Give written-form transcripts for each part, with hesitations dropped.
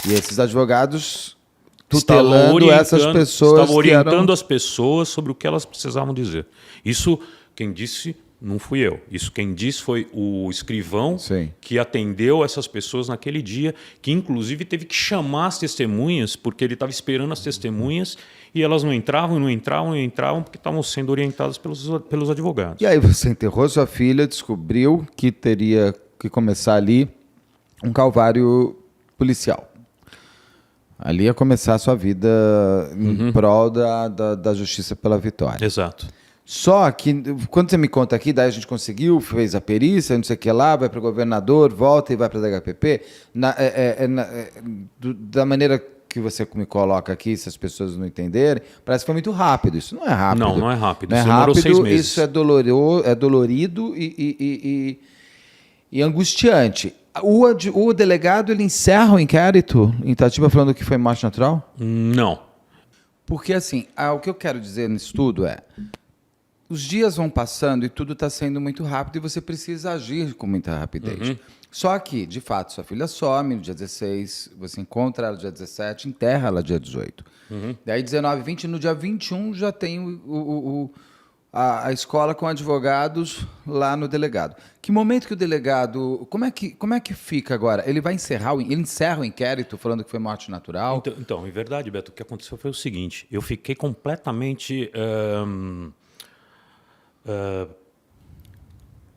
E esses advogados tutelando essas pessoas. Estavam orientando as pessoas sobre o que elas precisavam dizer. Isso, quem disse, não fui eu. Isso quem disse foi o escrivão que atendeu essas pessoas naquele dia, que inclusive teve que chamar as testemunhas, porque ele estava esperando as testemunhas e elas não entravam, porque estavam sendo orientadas pelos advogados. E aí você enterrou sua filha, descobriu que teria que começar ali um calvário policial. Ali ia começar a sua vida em prol da justiça pela vitória. Exato. Só que, quando você me conta aqui, daí a gente conseguiu, fez a perícia, não sei o que lá, vai para o governador, volta e vai para a DHPP. Da maneira que você me coloca aqui, se as pessoas não entenderem, parece que foi muito rápido. Isso não é rápido. Não é rápido. Não é Isso demorou rápido, 6 meses. isso é dolorido e angustiante. O delegado, ele encerra o inquérito em Itatiba falando que foi morte natural? Não. Porque, assim, o que eu quero dizer nisso tudo é... Os dias vão passando e tudo está sendo muito rápido e você precisa agir com muita rapidez. Só que, de fato, sua filha some no dia 16, você encontra ela no dia 17, enterra ela no dia 18. Daí, 19, 20, no dia 21 já tem a escola com advogados lá no delegado. Que momento que o delegado... Como é que fica agora? Ele vai encerra o inquérito falando que foi morte natural? Então, em verdade, Beto, o que aconteceu foi o seguinte. Eu fiquei completamente...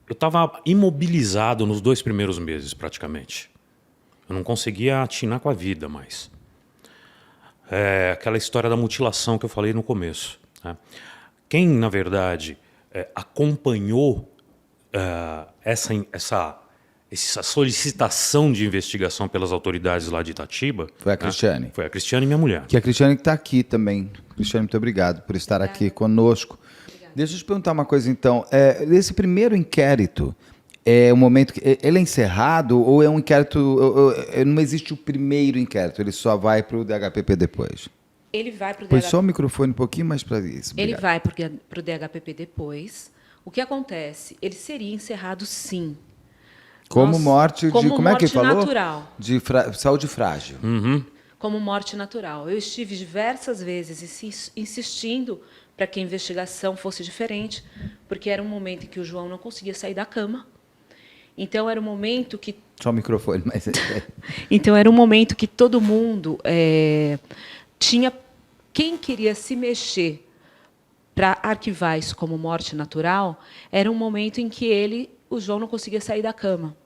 eu estava imobilizado nos 2 primeiros meses, praticamente. Eu não conseguia atinar com a vida mais. Aquela história da mutilação que eu falei no começo. Né? Quem, na verdade, acompanhou essa solicitação de investigação pelas autoridades lá de Itatiba... Foi a Cristiane. Foi a Cristiane, minha mulher. Que a Cristiane está aqui também. Cristiane, muito obrigado por estar aqui conosco. Deixa eu te perguntar uma coisa, então. Esse primeiro inquérito, é um momento que ele é encerrado ou é um inquérito... não existe o primeiro inquérito, ele só vai para o DHPP depois? Ele vai para o DHPP. Põe só o microfone um pouquinho mais para isso. Obrigado. Ele vai para o DHPP depois. O que acontece? Ele seria encerrado, sim. Como morte de... Como é que ele falou? Natural. De saúde frágil. Como morte natural. Eu estive diversas vezes insistindo para que a investigação fosse diferente, porque era um momento em que o João não conseguia sair da cama. Então, era um momento que... Só o microfone, mas... Então, era um momento que todo mundo tinha... Quem queria se mexer para arquivar isso como morte natural, era um momento em que o João não conseguia sair da cama.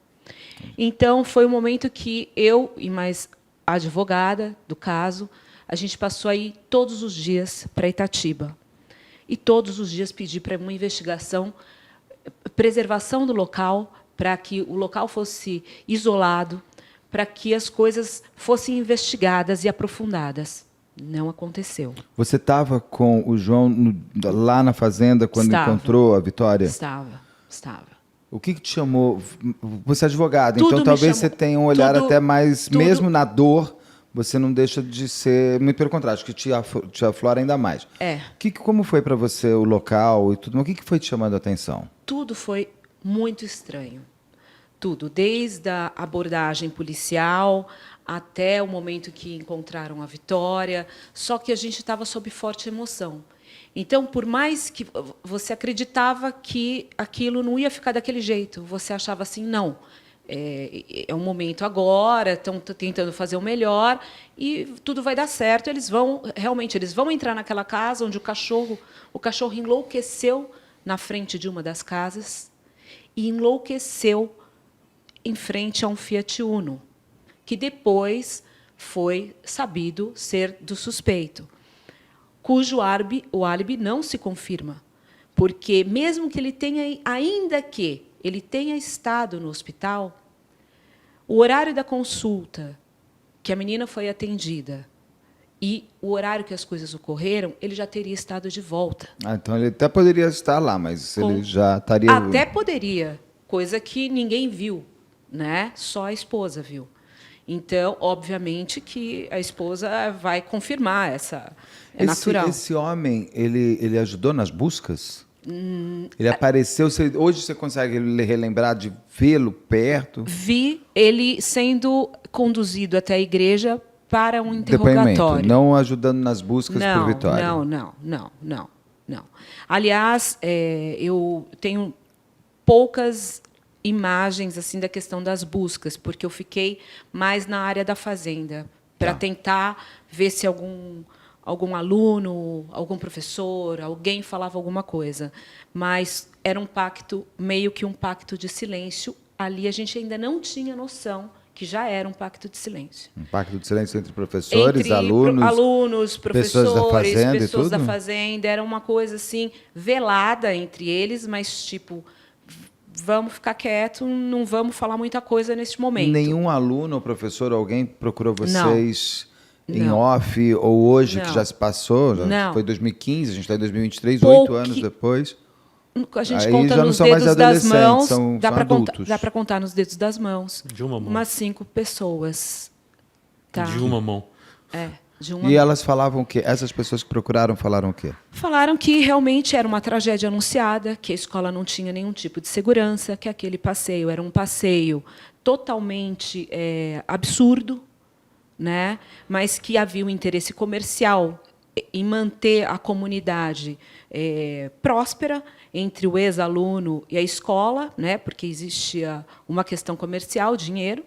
Então, foi um momento que eu e mais a advogada do caso, a gente passou a ir todos os dias para Itatiba. E todos os dias pedi para uma investigação, preservação do local, para que o local fosse isolado, para que as coisas fossem investigadas e aprofundadas. Não aconteceu. Você estava com o João lá na fazenda quando encontrou a Vitória? Estava. O que te chamou? Você é advogada, então talvez você tenha um olhar até mais... Mesmo na dor, você não deixa de ser... Muito pelo contrário, acho que te aflora ainda mais. Como foi para você o local e tudo? O que foi te chamando a atenção? Tudo foi muito estranho. Tudo, desde a abordagem policial até o momento que encontraram a Vitória, só que a gente estava sob forte emoção. Então, por mais que você acreditava que aquilo não ia ficar daquele jeito, você achava assim, não, é um momento agora, estão tentando fazer o melhor e tudo vai dar certo. Eles vão entrar naquela casa onde o cachorro enlouqueceu na frente de uma das casas e enlouqueceu em frente a um Fiat Uno, que depois foi sabido ser do suspeito, cujo o álibi não se confirma, porque mesmo que ele tenha, ainda que ele tenha estado no hospital, o horário da consulta que a menina foi atendida e o horário que as coisas ocorreram, ele já teria estado de volta. Então ele até poderia estar lá, mas ele já estaria... Até poderia, coisa que ninguém viu, né? Só a esposa viu. Então, obviamente, que a esposa vai confirmar essa... natural. Esse homem, ele ajudou nas buscas? Ele apareceu, hoje você consegue relembrar de vê-lo perto? Vi ele sendo conduzido até a igreja para um interrogatório. Depoimento, não ajudando nas buscas por Vitória. Não. Aliás, eu tenho poucas imagens assim da questão das buscas, porque eu fiquei mais na área da fazenda, para tentar ver se algum aluno, algum professor, alguém falava alguma coisa. Mas era um pacto, meio que um pacto de silêncio. Ali a gente ainda não tinha noção que já era um pacto de silêncio. Um pacto de silêncio entre professores, alunos, professores, pessoas da fazenda. Era uma coisa assim velada entre eles, mas tipo, vamos ficar quieto, não vamos falar muita coisa neste momento. Nenhum aluno ou professor, alguém procurou vocês em off ou hoje, que já se passou? Foi 2015, a gente está em 2023, 8 anos depois. A gente conta nos dedos das mãos, dá para contar nos dedos das mãos. De uma mão. Umas 5 pessoas. Tá? De uma mão. De uma E elas falavam o quê? Essas pessoas que procuraram falaram o quê? Falaram que realmente era uma tragédia anunciada, que a escola não tinha nenhum tipo de segurança, que aquele passeio era um passeio totalmente absurdo, né? Mas que havia um interesse comercial em manter a comunidade próspera entre o ex-aluno e a escola, né? Porque existia uma questão comercial, dinheiro,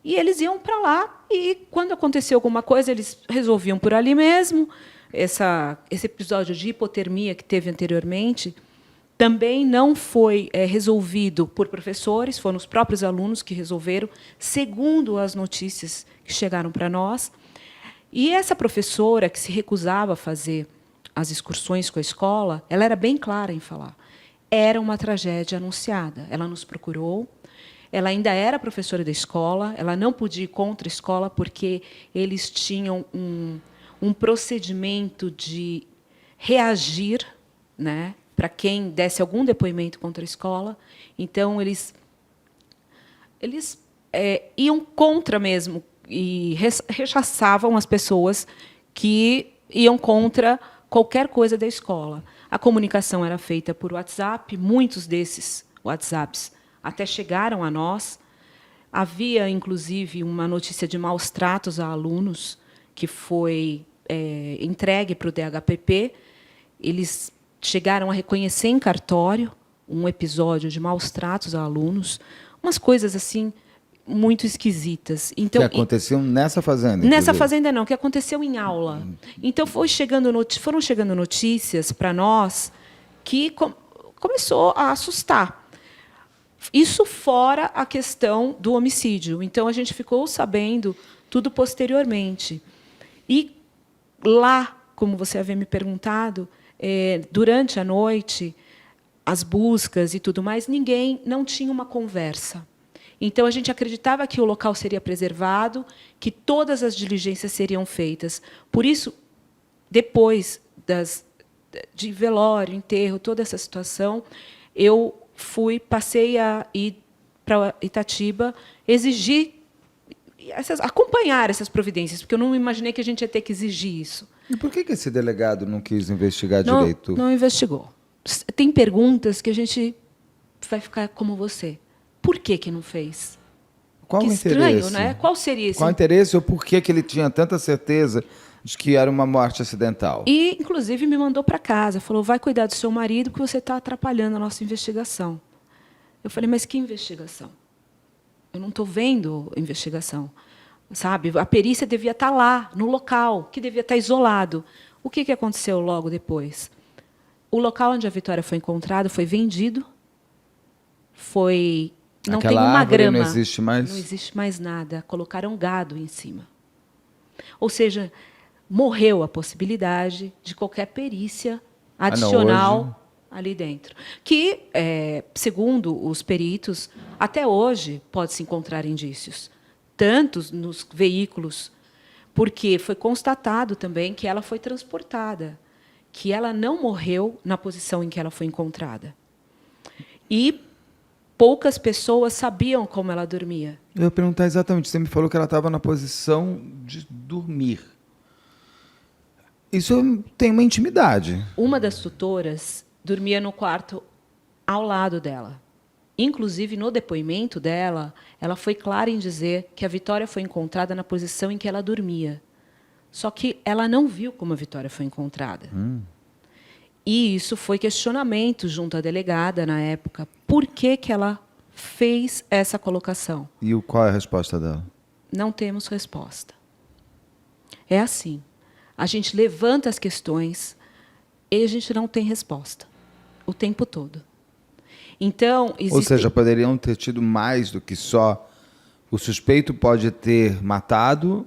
e eles iam para lá e, quando acontecia alguma coisa, eles resolviam por ali mesmo. Esse episódio de hipotermia que teve anteriormente também não foi resolvido por professores, foram os próprios alunos que resolveram, segundo as notícias que chegaram para nós. E essa professora, que se recusava a fazer as excursões com a escola, ela era bem clara em falar. Era uma tragédia anunciada. Ela nos procurou, ela ainda era professora da escola, ela não podia ir contra a escola porque eles tinham um procedimento de reagir, né, para quem desse algum depoimento contra a escola. Então, eles iam contra mesmo e rechaçavam as pessoas que iam contra qualquer coisa da escola. A comunicação era feita por WhatsApp, muitos desses WhatsApps até chegaram a nós. Havia, inclusive, uma notícia de maus tratos a alunos que foi entregue para o DHPP. Eles chegaram a reconhecer em cartório um episódio de maus tratos a alunos, umas coisas assim muito esquisitas. Então, que aconteciam nessa fazenda? Nessa fazenda não, que aconteceu em aula. Então foram chegando notícias para nós que começou a assustar. Isso fora a questão do homicídio. Então a gente ficou sabendo tudo posteriormente. E lá, como você havia me perguntado, durante a noite, as buscas e tudo mais, ninguém não tinha uma conversa. Então, a gente acreditava que o local seria preservado, que todas as diligências seriam feitas. Por isso, depois de velório, enterro, toda essa situação, eu passei a ir para Itatiba, exigir, acompanhar essas providências, porque eu não imaginei que a gente ia ter que exigir isso. E por que esse delegado não quis investigar direito? Não investigou. Tem perguntas que a gente vai ficar como você. Por que não fez? Qual que o estranho, interesse? né? Qual seria esse? Qual o interesse ou por que ele tinha tanta certeza de que era uma morte acidental? E, inclusive, me mandou para casa. Falou, vai cuidar do seu marido, que você está atrapalhando a nossa investigação. Eu falei, mas que investigação? Eu não estou vendo investigação. Sabe? A perícia devia estar lá, no local, que devia estar isolado. O que aconteceu logo depois? O local onde a Vitória foi encontrada foi vendido. Não tem uma grama. Não existe mais? Não existe mais nada. Colocaram gado em cima. Ou seja, morreu a possibilidade de qualquer perícia adicional ali dentro. Que, segundo os peritos, até hoje pode-se encontrar indícios. Tantos nos veículos, porque foi constatado também que ela foi transportada, que ela não morreu na posição em que ela foi encontrada. E poucas pessoas sabiam como ela dormia. Eu ia perguntar exatamente, você me falou que ela estava na posição de dormir. Isso tem uma intimidade. Uma das tutoras dormia no quarto ao lado dela. Inclusive, no depoimento dela, ela foi clara em dizer que a Vitória foi encontrada na posição em que ela dormia. Só que ela não viu como a Vitória foi encontrada. E isso foi questionamento junto à delegada na época. Por que que ela fez essa colocação? E qual é a resposta dela? Não temos resposta. É assim. A gente levanta as questões e a gente não tem resposta o tempo todo. Então, Ou seja, poderiam ter tido mais do que só o suspeito pode ter matado,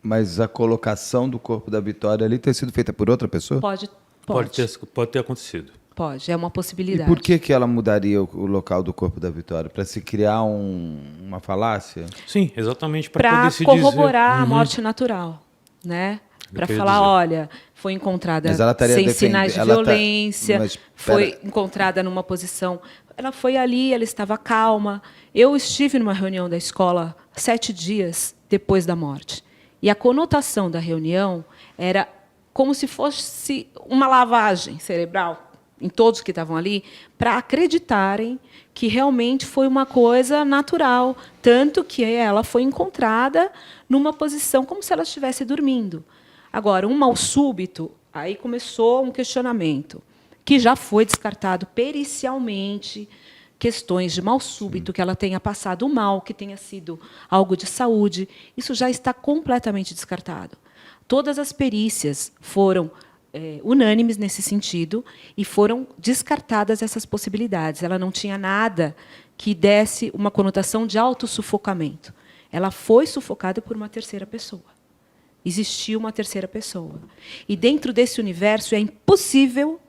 mas a colocação do corpo da Vitória ali ter sido feita por outra pessoa? Pode. Pode ter acontecido. Pode, é uma E possibilidade. por que ela mudaria o local do corpo da Vitória? Para se criar uma falácia? Sim, exatamente para poder se corroborar dizer... a morte natural, né? Para queria falar, dizer. olha, foi encontrada Mas ela estaria sem sinais de violência, mas, foi encontrada numa posição... Ela foi ali, ela estava calma. Eu estive numa reunião da escola 7 dias depois da morte. E a conotação da reunião era como se fosse uma lavagem cerebral em todos que estavam ali, para acreditarem que realmente foi uma coisa natural, tanto que ela foi encontrada numa posição como se ela estivesse dormindo. Agora, um mal súbito, aí começou um questionamento, que já foi descartado pericialmente, questões de mal súbito, que ela tenha passado mal, que tenha sido algo de saúde, isso já está completamente descartado. Todas as perícias foram unânimes nesse sentido e foram descartadas essas possibilidades. Ela não tinha nada que desse uma conotação de autossufocamento. Ela foi sufocada por uma terceira pessoa. Existiu uma terceira pessoa. E dentro desse universo é impossível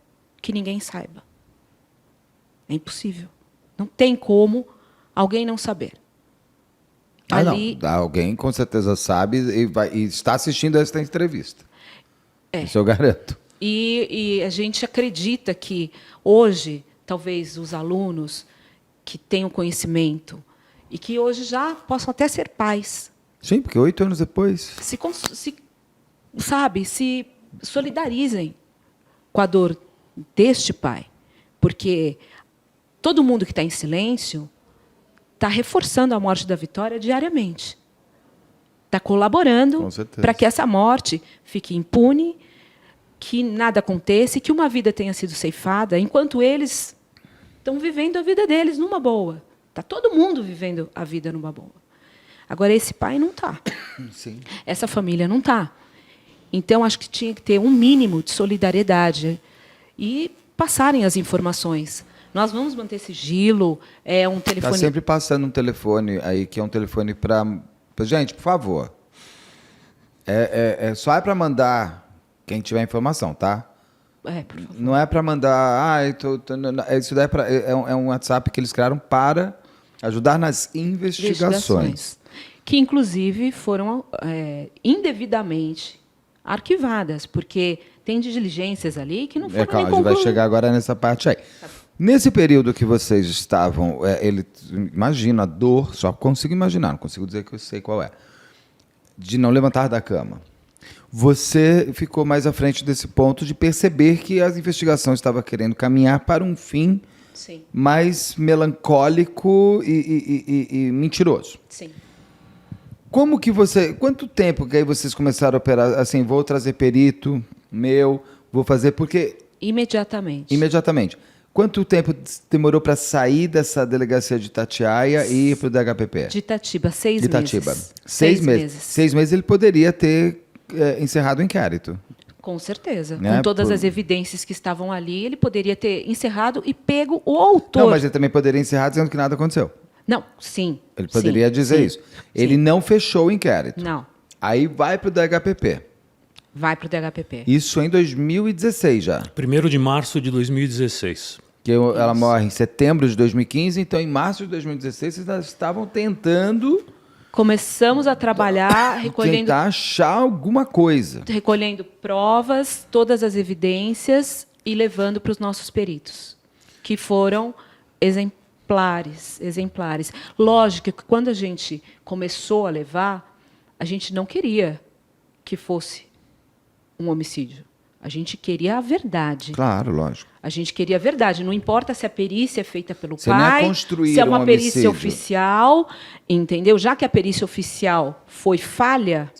que ninguém saiba. É impossível. Não tem como alguém não saber. Ali... não. Alguém com certeza sabe e está assistindo a esta entrevista. Isso eu garanto. E a gente acredita que hoje, talvez os alunos que tenham conhecimento e que hoje já possam até ser pais. Sim, porque 8 anos depois. Se solidarizem com a dor deste pai. Porque todo mundo que está em silêncio está reforçando a morte da Vitória diariamente. Está colaborando para que essa morte fique impune, que nada aconteça e que uma vida tenha sido ceifada, enquanto eles estão vivendo a vida deles numa boa. Está todo mundo vivendo a vida numa boa. Agora, esse pai não está. Essa família não está. Então, acho que tinha que ter um mínimo de solidariedade e passarem as informações. Nós vamos manter sigilo, é um telefone... Está sempre passando um telefone aí, que é um telefone para... Gente, por favor. Só é para mandar quem tiver informação, tá? Por favor. Não é para mandar... isso daí é um WhatsApp que eles criaram para ajudar nas investigações. Que, inclusive, foram indevidamente arquivadas, porque tem diligências ali que não foram nem concluídas. A gente vai chegar agora nessa parte aí. Nesse período que vocês estavam, imagina a dor, só consigo imaginar, não consigo dizer que eu sei qual é, de não levantar da cama. Você ficou mais à frente desse ponto de perceber que a investigação estava querendo caminhar para um fim Sim. mais melancólico e mentiroso. Sim. Quanto tempo que aí vocês começaram a operar, assim, vou trazer perito vou fazer, porque... Imediatamente. Quanto tempo demorou para sair dessa delegacia de Itatiaia e ir para o DHPP? De Itatiba, 6 meses. 6 meses. 6 meses ele poderia ter encerrado o inquérito. Com certeza. Né? Com todas as evidências que estavam ali, ele poderia ter encerrado e pego o autor. Não, mas ele também poderia encerrar dizendo que nada aconteceu. Não, sim. Ele poderia dizer isso. Ele não fechou o inquérito. Não. Aí vai para o DHPP. Vai para o DHPP. Isso em 2016 já. 1º de março de 2016. Que ela morre em setembro de 2015, então em março de 2016 vocês já estavam tentando... Começamos a trabalhar recolhendo... Tentar achar alguma coisa. Recolhendo provas, todas as evidências e levando para os nossos peritos, que foram exemplares. Lógico que quando a gente começou a levar, a gente não queria que fosse um homicídio. A gente queria a verdade. Claro, lógico. A gente queria a verdade. Não importa se a perícia é feita pelo Você não pai, é construir se é uma um perícia homicídio. oficial, entendeu? Já que a perícia oficial foi falha,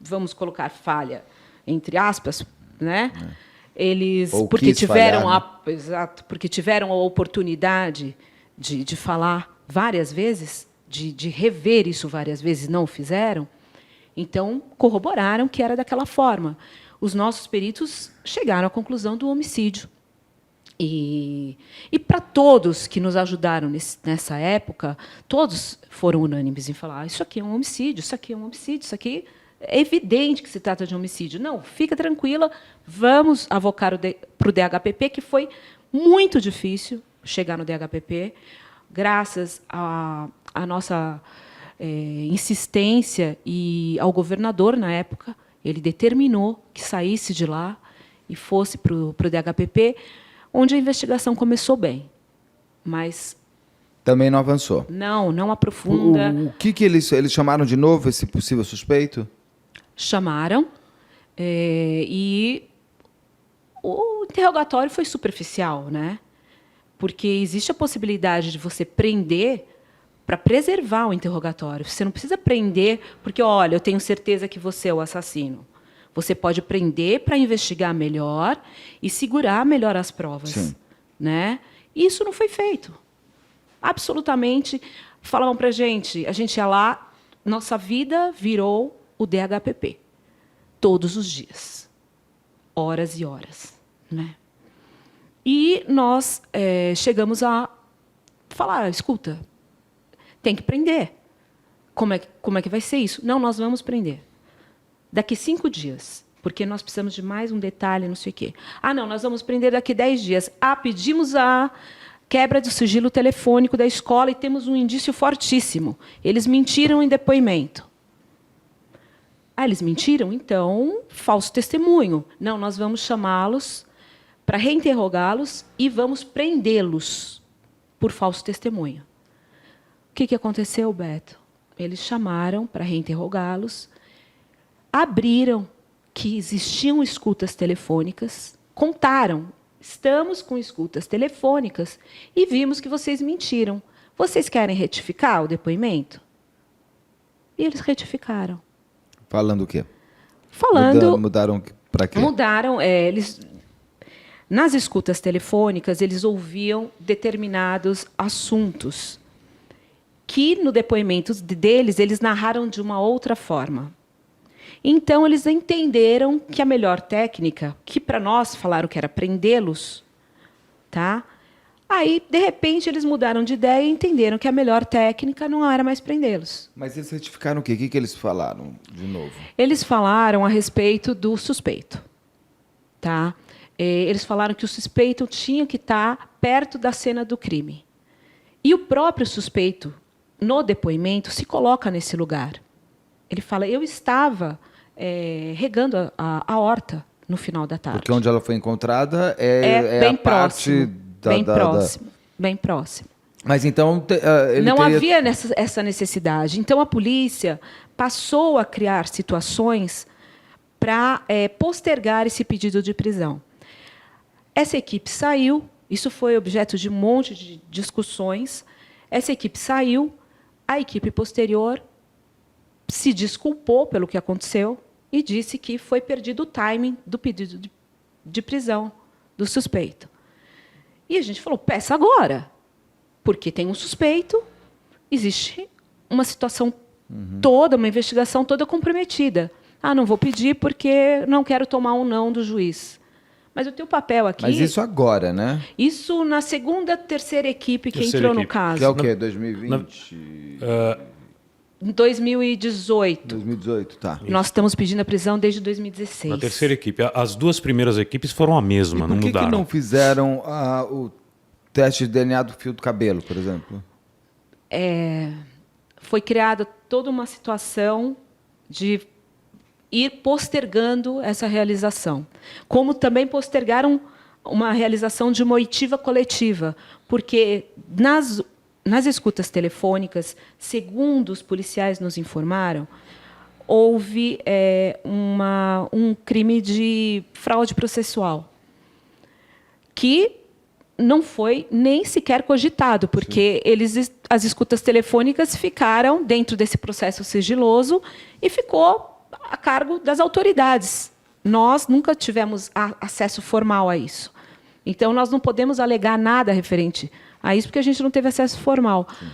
vamos colocar falha entre aspas, né? Eles Ou porque quis tiveram falhar, exato, porque tiveram a oportunidade de falar várias vezes, de rever isso várias vezes, não o fizeram. Então corroboraram que era daquela forma. Os nossos peritos chegaram à conclusão do homicídio. E para todos que nos ajudaram nessa época, todos foram unânimes em falar: isso aqui é um homicídio, isso aqui é um homicídio, isso aqui é evidente que se trata de homicídio. Não, fica tranquila, vamos avocar para o DHPP, que foi muito difícil chegar no DHPP, graças à nossa insistência e ao governador, na época. Ele determinou que saísse de lá e fosse para o DHPP, onde a investigação começou bem. Mas Também não avançou. não aprofunda. O que eles chamaram de novo esse possível suspeito? Chamaram e o interrogatório foi superficial, né? Porque existe a possibilidade de você prender para preservar o interrogatório. Você não precisa prender porque, olha, eu tenho certeza que você é o assassino. Você pode prender para investigar melhor e segurar melhor as provas. Sim. Né? E isso não foi feito. Absolutamente. Falavam para a gente ia lá, nossa vida virou o DHPP. Todos os dias. Horas e horas. Né? E nós chegamos a falar, escuta, tem que prender. Como é que vai ser isso? Não, nós vamos prender. Daqui 5 dias, porque nós precisamos de mais um detalhe, não sei o quê. Ah, não, nós vamos prender daqui 10 dias. Ah, pedimos a quebra do sigilo telefônico da escola e temos um indício fortíssimo. Eles mentiram em depoimento. Ah, eles mentiram? Então, falso testemunho. Não, nós vamos chamá-los para reinterrogá-los e vamos prendê-los por falso testemunho. O que aconteceu, Beto? Eles chamaram para reinterrogá-los, abriram que existiam escutas telefônicas, contaram, estamos com escutas telefônicas e vimos que vocês mentiram. Vocês querem retificar o depoimento? E eles retificaram. Falando o quê? Mudaram para quê? Eles nas escutas telefônicas eles ouviam determinados assuntos que no depoimento deles eles narraram de uma outra forma. Então eles entenderam que a melhor técnica, que para nós falaram que era prendê-los, tá? Aí de repente eles mudaram de ideia e entenderam que a melhor técnica não era mais prendê-los. Mas eles certificaram o quê? O que eles falaram de novo? Eles falaram a respeito do suspeito, tá? Eles falaram que o suspeito tinha que estar perto da cena do crime. E o próprio suspeito, no depoimento, se coloca nesse lugar. Ele fala, eu estava regando a horta no final da tarde. Porque onde ela foi encontrada é bem a próximo, parte bem próximo. Mas então ele não teria... havia essa necessidade. Então a polícia passou a criar situações para postergar esse pedido de prisão. Essa equipe saiu, isso foi objeto de um monte de discussões. Essa equipe saiu, a equipe posterior se desculpou pelo que aconteceu e disse que foi perdido o timing do pedido de prisão do suspeito. E a gente falou, peça agora, porque tem um suspeito, existe uma situação toda, uma investigação toda comprometida. Ah, não vou pedir porque não quero tomar um não do juiz. Mas o teu papel aqui... Mas isso agora, né? Isso na segunda, terceira equipe que entrou no caso. Que é o quê? 2020? Em 2018. 2018, tá. Nós estamos pedindo a prisão desde 2016. Na terceira equipe. As duas primeiras equipes foram a mesma, não mudaram. Por que não fizeram o teste de DNA do fio do cabelo, por exemplo? Foi criada toda uma situação de ir postergando essa realização. Como também postergaram uma realização de uma oitiva coletiva, porque nas escutas telefônicas, segundo os policiais nos informaram, houve um crime de fraude processual, que não foi nem sequer cogitado, porque as escutas telefônicas ficaram dentro desse processo sigiloso e ficou a cargo das autoridades. Nós nunca tivemos acesso formal a isso. Então, nós não podemos alegar nada referente a isso, porque a gente não teve acesso formal. Sim.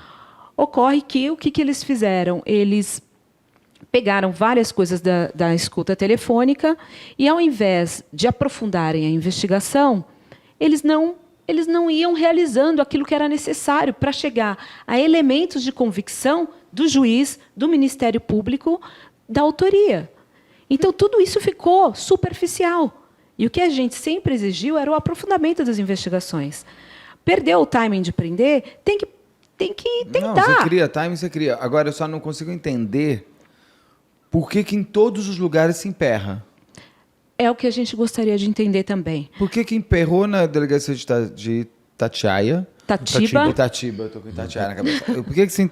Ocorre que o que eles fizeram? Eles pegaram várias coisas da escuta telefônica e, ao invés de aprofundarem a investigação, eles não iam realizando aquilo que era necessário para chegar a elementos de convicção do juiz, do Ministério Público, da autoria. Então, tudo isso ficou superficial. E o que a gente sempre exigiu era o aprofundamento das investigações. Perdeu o timing de prender, tem que tentar. Não, você cria timing, você cria. Agora, eu só não consigo entender por que em todos os lugares se emperra. É o que a gente gostaria de entender também. Por que emperrou na delegacia de Itatiaia? Itatiba, eu estou com Itatiaia na cabeça. Por que se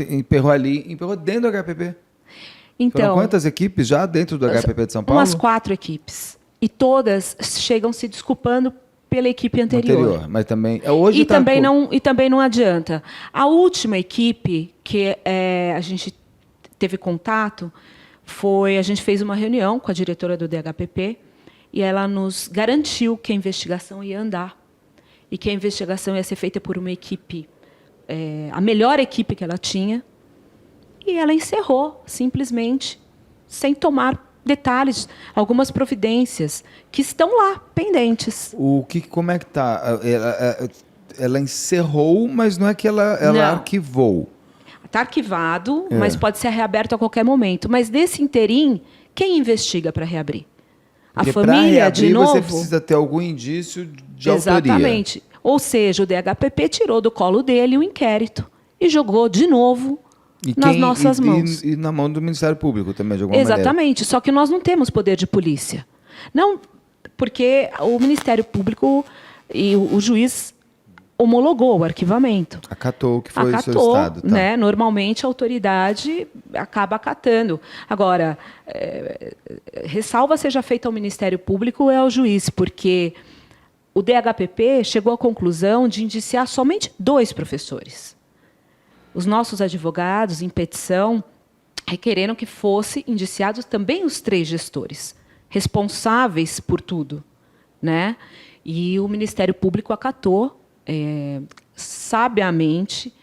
emperrou ali? Emperrou dentro do HPP? Então, foram quantas equipes já dentro do HPP de São Paulo? Umas 4 equipes. E todas chegam se desculpando pela equipe anterior. Mas também hoje também não adianta. A última equipe que a gente teve contato a gente fez uma reunião com a diretora do DHPP e ela nos garantiu que a investigação ia andar e que a investigação ia ser feita por uma equipe, a melhor equipe que ela tinha, e ela encerrou simplesmente sem tomar detalhes, algumas providências que estão lá, pendentes. Como é que está? Ela encerrou, mas não é que ela arquivou. Está arquivado, mas pode ser reaberto a qualquer momento. Mas, nesse interim, quem investiga para reabrir? Porque a família, reabrir, de novo... Você precisa ter algum indício de autoria. Exatamente. Ou seja, o DHPP tirou do colo dele o inquérito e jogou de novo nas nossas mãos. E na mão do Ministério Público também, de alguma maneira. Exatamente. Só que nós não temos poder de polícia. Não, porque o Ministério Público e o juiz homologou o arquivamento. Acatou o que foi solicitado. Tá. Né? Normalmente, a autoridade acaba acatando. Agora, ressalva seja feita ao Ministério Público ou ao juiz, porque o DHPP chegou à conclusão de indiciar somente 2 professores. Os nossos advogados, em petição, requereram que fossem indiciados também os 3 gestores, responsáveis por tudo, né? E o Ministério Público acatou, sabiamente,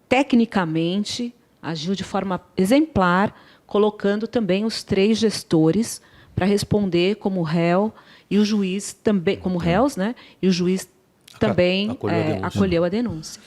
tecnicamente, agiu de forma exemplar, colocando também os 3 gestores para responder como réu, e o juiz também, como réus, né? E o juiz também acolheu a denúncia.